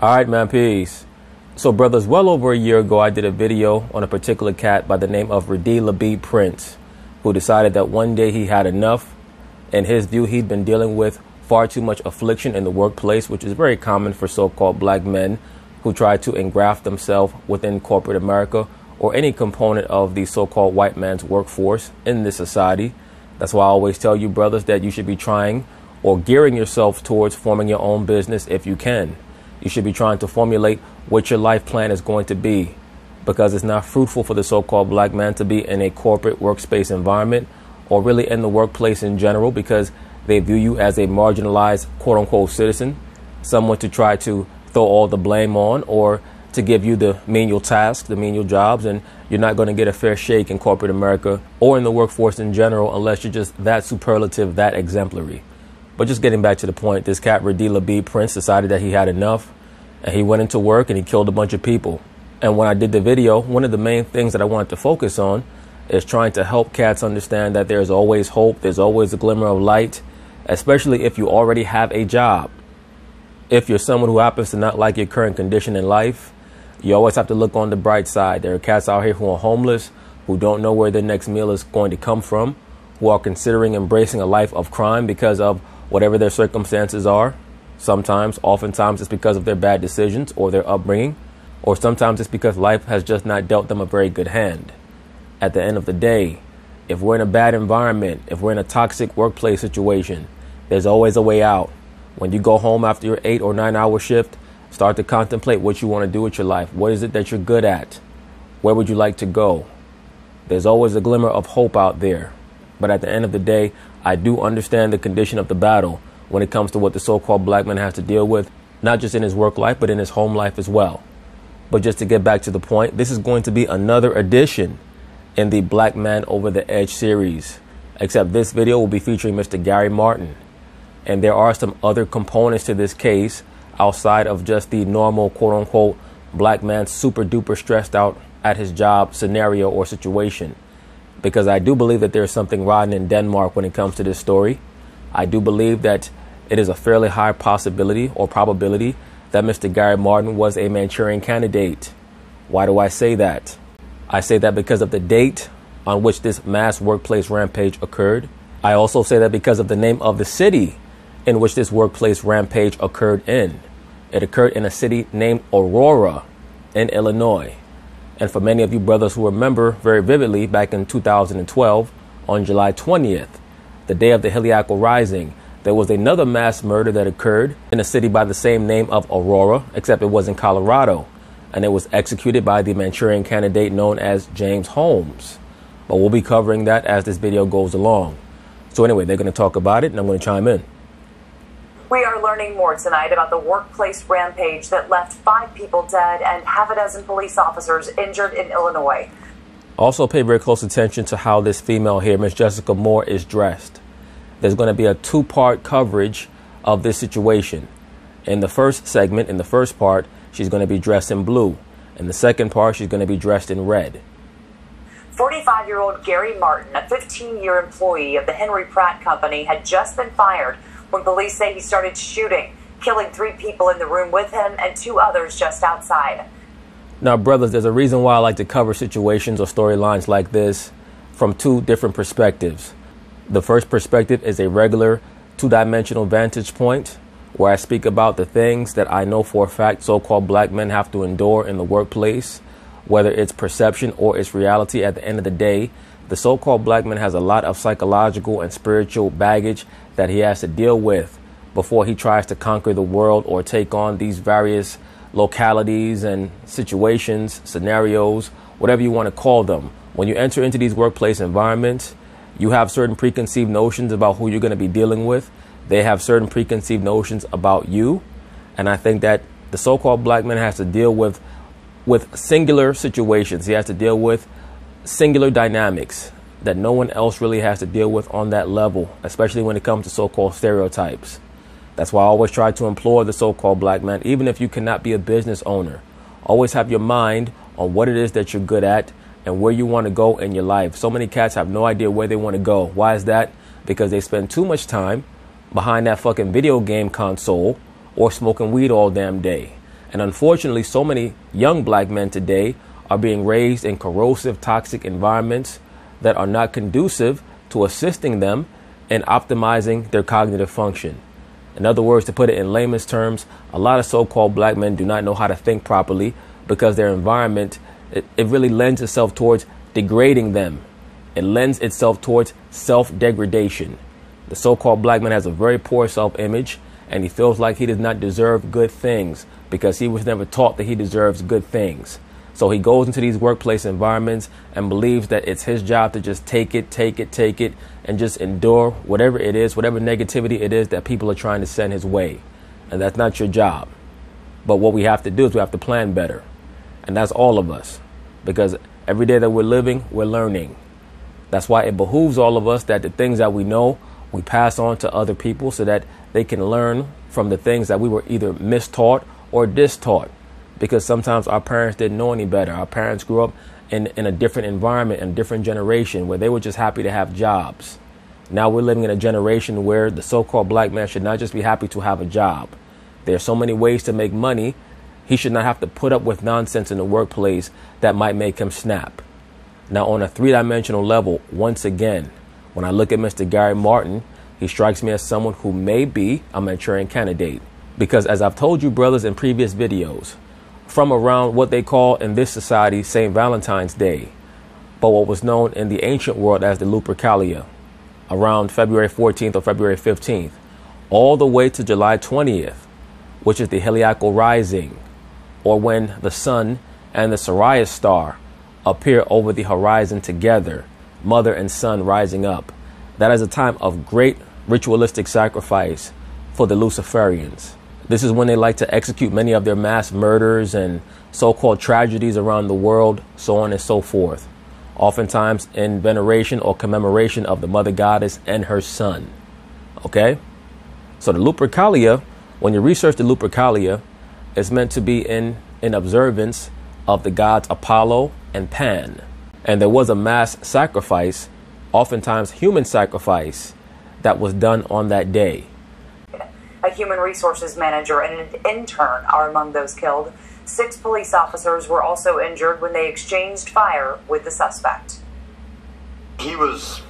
Alright, man, peace. So, brothers, well over a year ago, I did a video on a particular cat by the name of Radila Prince, who decided that one day he had enough. In his view, he'd been dealing with far too much affliction in the workplace, which is very common for so-called black men who try to engraft themselves within corporate America or any component of the so-called white man's workforce in this society. That's why I always tell you, brothers, that you should be trying or gearing yourself towards forming your own business if you can. You should be trying to formulate what your life plan is going to be, because it's not fruitful for the so-called black man to be in a corporate workspace environment or really in the workplace in general, because they view you as a marginalized quote-unquote citizen, someone to try to throw all the blame on or to give you the menial tasks, the menial jobs, and you're not going to get a fair shake in corporate America or in the workforce in general unless you're just that superlative, that exemplary. But just getting back to the point, this cat Radila Prince decided that he had enough, and he went into work and he killed a bunch of people. And when I did the video, one of the main things that I wanted to focus on is trying to help cats understand that there's always hope, there's always a glimmer of light, especially if you already have a job. If you're someone who happens to not like your current condition in life, you always have to look on the bright side. There are cats out here who are homeless, who don't know where their next meal is going to come from, who are considering embracing a life of crime because of whatever their circumstances are. Oftentimes it's because of their bad decisions or their upbringing, or sometimes it's because life has just not dealt them a very good hand. At the end of the day, if we're in a bad environment, if we're in a toxic workplace situation, there's always a way out. When you go home after your 8 or 9 hour shift, start to contemplate what you want to do with your life. What is it that you're good at? Where would you like to go? There's always a glimmer of hope out there. But at the end of the day, I do understand the condition of the battle when it comes to what the so-called black man has to deal with, not just in his work life, but in his home life as well. But just to get back to the point, this is going to be another edition in the Black Man Over the Edge series, except this video will be featuring Mr. Gary Martin. And there are some other components to this case outside of just the normal quote-unquote black man super duper stressed out at his job scenario or situation. Because I do believe that there's something rotten in Denmark when it comes to this story. I do believe that it is a fairly high possibility or probability that Mr. Gary Martin was a Manchurian candidate. Why do I say that? I say that because of the date on which this mass workplace rampage occurred. I also say that because of the name of the city in which this workplace rampage occurred in. It occurred in a city named Aurora in Illinois. And for many of you brothers who remember very vividly, back in 2012, on July 20th, the day of the Heliacal Rising, there was another mass murder that occurred in a city by the same name of Aurora, except it was in Colorado. And it was executed by the Manchurian candidate known as James Holmes. But we'll be covering that as this video goes along. So anyway, they're going to talk about it, and I'm going to chime in. We are learning more tonight about the workplace rampage that left 5 people dead and half a dozen police officers injured in Illinois. Also pay very close attention to how this female here, Miss Jessica Moore, is dressed. There's going to be a 2-part coverage of this situation. In the first segment, in the first part, she's going to be dressed in blue. In the second part, she's going to be dressed in red. 45-year-old Gary Martin, a 15-year employee of the Henry Pratt Company, had just been fired when police say he started shooting, killing 3 people in the room with him and 2 others just outside. Now, brothers, there's a reason why I like to cover situations or storylines like this from 2 different perspectives. The first perspective is a regular 2-dimensional vantage point where I speak about the things that I know for a fact so-called black men have to endure in the workplace, whether it's perception or it's reality. At the end of the day, the so-called black man has a lot of psychological and spiritual baggage that he has to deal with before he tries to conquer the world or take on these various localities and situations, scenarios, whatever you want to call them. When you enter into these workplace environments, you have certain preconceived notions about who you're going to be dealing with. They have certain preconceived notions about you. And I think that the so-called black man has to deal with singular situations. He has to deal with singular dynamics that no one else really has to deal with on that level, especially when it comes to so-called stereotypes. That's why I always try to implore the so-called black man, even if you cannot be a business owner, always have your mind on what it is that you're good at and where you want to go in your life. So many cats have no idea where they want to go. Why is that? Because they spend too much time behind that fucking video game console or smoking weed all damn day. And unfortunately, so many young black men today are being raised in corrosive, toxic environments that are not conducive to assisting them in optimizing their cognitive function. In other words, to put it in layman's terms, a lot of so-called black men do not know how to think properly because their environment, it really lends itself towards degrading them. It lends itself towards self-degradation. The so-called black man has a very poor self-image, and he feels like he does not deserve good things because he was never taught that he deserves good things. So he goes into these workplace environments and believes that it's his job to just take it, and just endure whatever it is, whatever negativity it is that people are trying to send his way. And that's not your job. But what we have to do is we have to plan better. And that's all of us. Because every day that we're living, we're learning. That's why it behooves all of us that the things that we know, we pass on to other people so that they can learn from the things that we were either mistaught or distaught. Because sometimes our parents didn't know any better. Our parents grew up in a different environment, in a different generation where they were just happy to have jobs. Now we're living in a generation where the so-called black man should not just be happy to have a job. There are so many ways to make money. He should not have to put up with nonsense in the workplace that might make him snap. Now, on a three-dimensional level, once again, when I look at Mr. Gary Martin, he strikes me as someone who may be a Manchurian candidate. Because as I've told you, brothers, in previous videos, from around what they call in this society St. Valentine's Day, but what was known in the ancient world as the Lupercalia, around February 14th or February 15th, all the way to July 20th, which is the heliacal rising, or when the sun and the Sirius star appear over the horizon together, mother and son rising up. That is a time of great ritualistic sacrifice for the Luciferians. This is when they like to execute many of their mass murders and so-called tragedies around the world, so on and so forth, oftentimes in veneration or commemoration of the mother goddess and her son. Okay? So the Lupercalia, when you research the Lupercalia, is meant to be in observance of the gods Apollo and Pan. And there was a mass sacrifice, oftentimes human sacrifice, that was done on that day. A human resources manager and an intern are among those killed. 6 police officers were also injured when they exchanged fire with the suspect. He was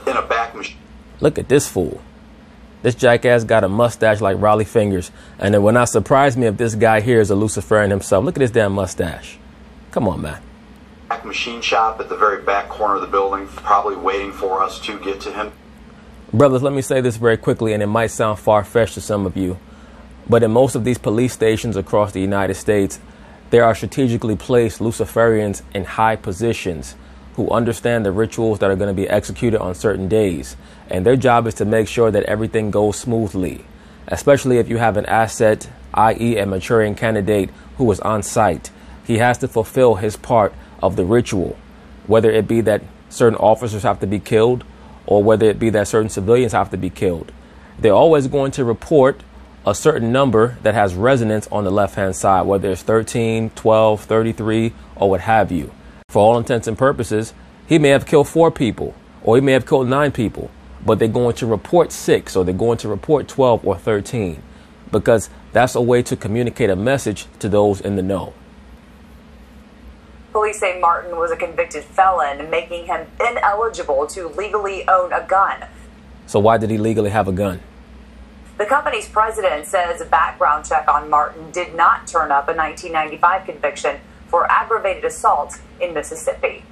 in a back machine. Look at this fool. This jackass got a mustache like Raleigh Fingers. And it will not surprise me if this guy here is a Luciferian himself. Look at his damn mustache. Come on, man. Back machine shop at the very back corner of the building, probably waiting for us to get to him. Brothers, let me say this very quickly, and it might sound far-fetched to some of you, but in most of these police stations across the United States, there are strategically placed Luciferians in high positions who understand the rituals that are going to be executed on certain days. And their job is to make sure that everything goes smoothly, especially if you have an asset, i.e. a Manchurian candidate who is on site. He has to fulfill his part of the ritual, whether it be that certain officers have to be killed or whether it be that certain civilians have to be killed. They're always going to report a certain number that has resonance on the left-hand side, whether it's 13, 12, 33, or what have you. For all intents and purposes, he may have killed 4 people, or he may have killed 9 people, but they're going to report 6, or they're going to report 12 or 13, because that's a way to communicate a message to those in the know. Police say Martin was a convicted felon, making him ineligible to legally own a gun. So why did he legally have a gun? The company's president says a background check on Martin did not turn up a 1995 conviction for aggravated assault in Mississippi.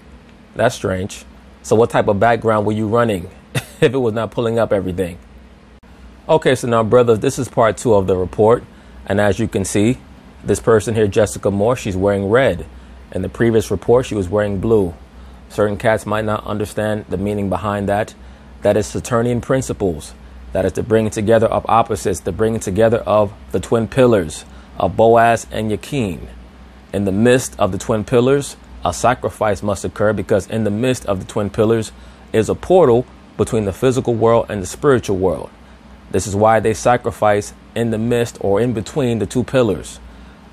That's strange. So what type of background were you running if it was not pulling up everything? Okay, so now, brothers, this is part 2 of the report. And as you can see, this person here, Jessica Moore, she's wearing red. In the previous report, she was wearing blue. Certain cats might not understand the meaning behind that. That is Saturnian principles. That is the bringing together of opposites, the bringing together of the twin pillars of Boaz and Yakin. In the midst of the twin pillars, a sacrifice must occur, because in the midst of the twin pillars is a portal between the physical world and the spiritual world. This is why they sacrifice in the midst or in between the 2 pillars,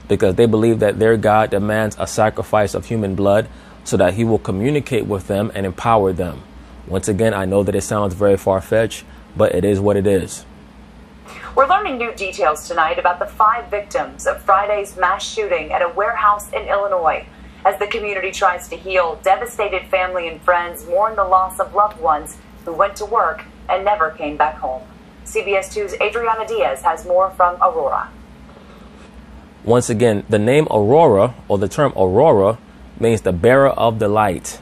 because they believe that their God demands a sacrifice of human blood so that he will communicate with them and empower them. Once again, I know that it sounds very far-fetched, but it is what it is. We're learning new details tonight about the 5 victims of Friday's mass shooting at a warehouse in Illinois. As the community tries to heal, devastated family and friends mourn the loss of loved ones who went to work and never came back home. CBS 2's Adriana Diaz has more from Aurora. Once again, the name Aurora, or the term Aurora, means the bearer of the light.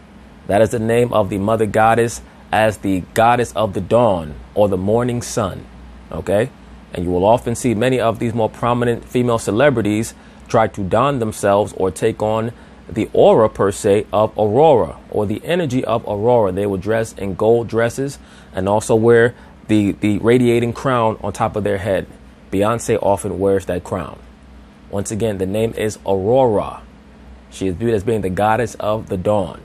That is the name of the mother goddess as the goddess of the dawn or the morning sun. Okay? And you will often see many of these more prominent female celebrities try to don themselves or take on the aura, per se, of Aurora, or the energy of Aurora. They will dress in gold dresses and also wear the radiating crown on top of their head. Beyonce often wears that crown. Once again, the name is Aurora. She is viewed as being the goddess of the dawn.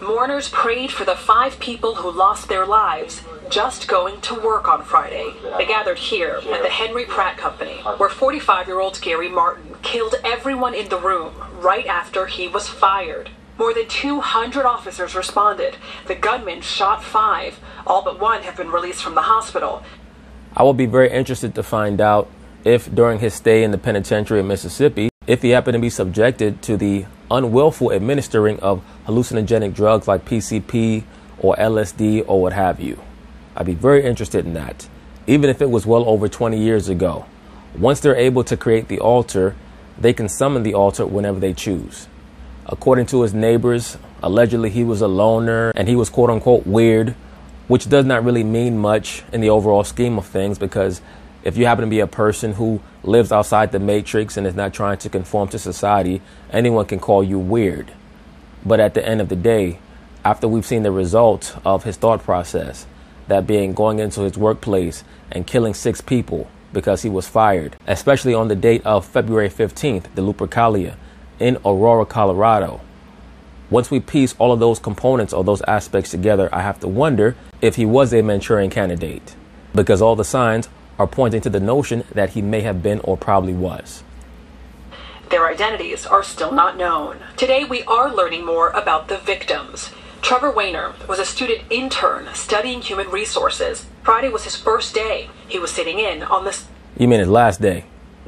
Mourners prayed for the 5 people who lost their lives just going to work on Friday. They gathered here at the Henry Pratt Company, where 45-year-old Gary Martin killed everyone in the room right after he was fired. More than 200 officers responded. The gunman shot 5. All but 1 have been released from the hospital. I will be very interested to find out if during his stay in the penitentiary in Mississippi, if he happened to be subjected to the unwillful administering of hallucinogenic drugs like PCP or LSD or what have you. I'd be very interested in that, even if it was well over 20 years ago. Once they're able to create the altar, they can summon the altar whenever they choose. According to his neighbors, allegedly he was a loner and he was quote unquote weird, which does not really mean much in the overall scheme of things, because if you happen to be a person who lives outside the matrix and is not trying to conform to society, anyone can call you weird. But at the end of the day, after we've seen the result of his thought process, that being going into his workplace and killing 6 people because he was fired, especially on the date of February 15th, the Lupercalia in Aurora, Colorado. Once we piece all of those components or those aspects together, I have to wonder if he was a Manchurian candidate, because all the signs are pointing to the notion that he may have been or probably was. Their identities are still not known. Today we are learning more about the victims. Trevor Weiner was a student intern studying human resources. Friday was his first day. He was sitting in on the... You mean his last day?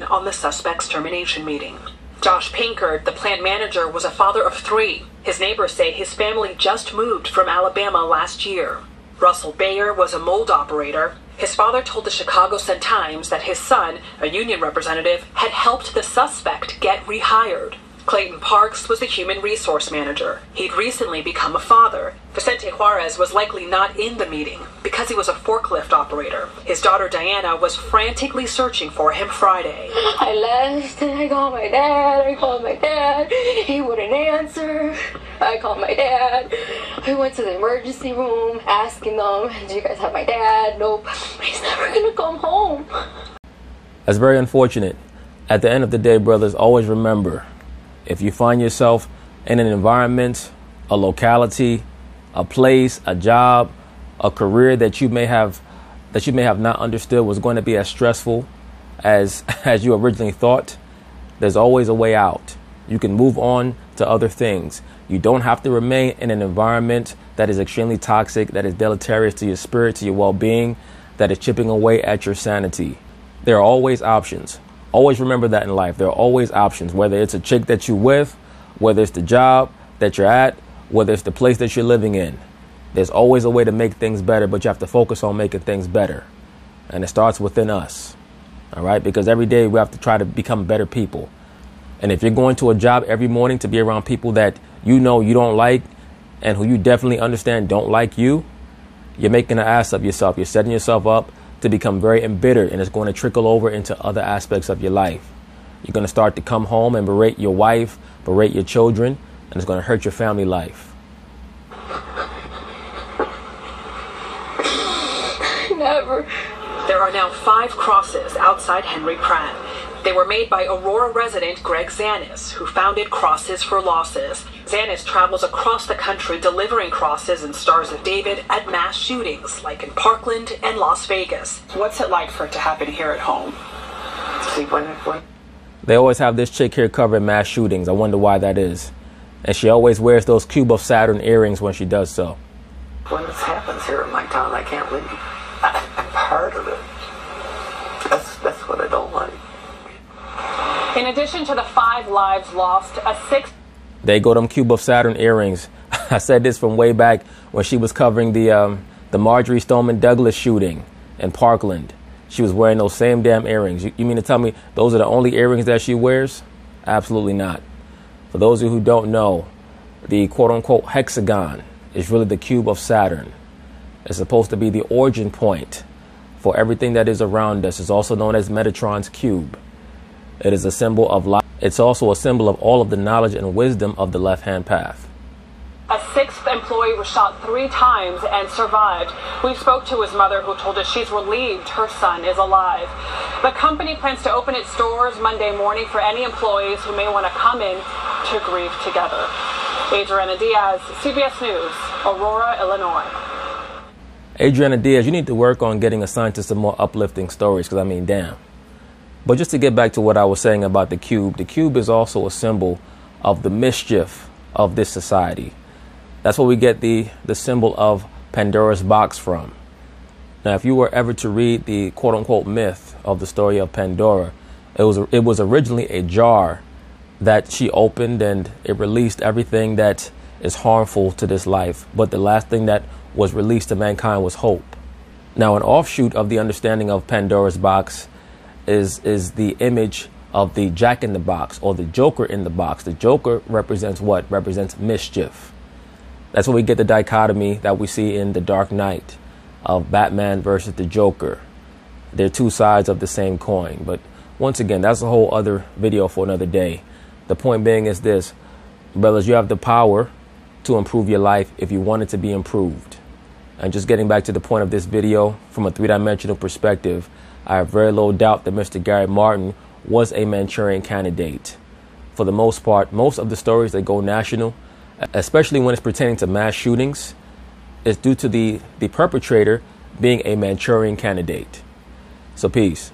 ...on the suspect's termination meeting. Josh PINKARD, the plant manager, was a father of 3. His neighbors say his family just moved from Alabama last year. Russell BEYER was a mold operator. His father told the Chicago Sun-Times that his son, a union representative, had helped the suspect get rehired. Clayton Parks was the human resource manager. He'd recently become a father. Vicente Juarez was likely not in the meeting because he was a forklift operator. His daughter Diana was frantically searching for him Friday. I left and I called my dad. He wouldn't answer. I called my dad. I went to the emergency room asking them, do you guys have my dad? Nope. He's never gonna come home. That's very unfortunate. At the end of the day, brothers, always remember, if you find yourself in an environment, a locality, a place, a job, a career that you may have not understood was going to be as stressful as you originally thought, there's always a way out. You can move on to other things. You don't have to remain in an environment that is extremely toxic, that is deleterious to your spirit, to your well-being, that is chipping away at your sanity. There are always options. Always remember that in life. There are always options, whether it's a chick that you're with, whether it's the job that you're at, whether it's the place that you're living in. There's always a way to make things better, but you have to focus on making things better. And it starts within us. All right? Because every day we have to try to become better people. And if you're going to a job every morning to be around people that you know you don't like and who you definitely understand don't like you, you're making an ass of yourself. You're setting yourself up to become very embittered, and it's going to trickle over into other aspects of your life. You're going to start to come home and berate your wife, berate your children, and it's going to hurt your family life. Never. There are now 5 crosses outside Henry Pratt. They were made by Aurora resident Greg Zanis, who founded Crosses for Losses. Zanis travels across the country delivering crosses and Stars of David at mass shootings, like in Parkland and Las Vegas. What's it like for it to happen here at home? They always have this chick here covering mass shootings. I wonder why that is. And she always wears those Cube of Saturn earrings when she does so. When this happens here in my town, I can't leave. I'm part of it. In addition to the 5 lives lost, a 6th... They go them Cube of Saturn earrings. I said this from way back when she was covering the Marjorie Stoneman Douglas shooting in Parkland. She was wearing those same damn earrings. You mean to tell me those are the only earrings that she wears? Absolutely not. For those of you who don't know, the quote-unquote hexagon is really the cube of Saturn. It's supposed to be the origin point for everything that is around us. It's also known as Metatron's cube. It is a symbol of life. It's also a symbol of all of the knowledge and wisdom of the left-hand path. A 6th employee was shot 3 times and survived. We spoke to his mother, who told us she's relieved her son is alive. The company plans to open its doors Monday morning for any employees who may want to come in to grieve together. Adriana Diaz, CBS News, Aurora, Illinois. Adriana Diaz, you need to work on getting assigned to some more uplifting stories, because I mean, damn. But just to get back to what I was saying about the cube is also a symbol of the mischief of this society. That's where we get the symbol of Pandora's box from. Now, if you were ever to read the quote-unquote myth of the story of Pandora, it was originally a jar that she opened, and it released everything that is harmful to this life. But the last thing that was released to mankind was hope. Now, an offshoot of the understanding of Pandora's box is the image of the Jack in the Box, or the Joker in the box. The Joker represents what? Represents mischief. That's where we get the dichotomy that we see in The Dark Knight of Batman versus the Joker. They're two sides of the same coin. But once again, that's a whole other video for another day. The point being is this: brothers, you have the power to improve your life if you want it to be improved. And just getting back to the point of this video, from a 3-dimensional perspective, I have very little doubt that Mr. Gary Martin was a Manchurian candidate. For the most part, most of the stories that go national, especially when it's pertaining to mass shootings, is due to the perpetrator being a Manchurian candidate. So peace.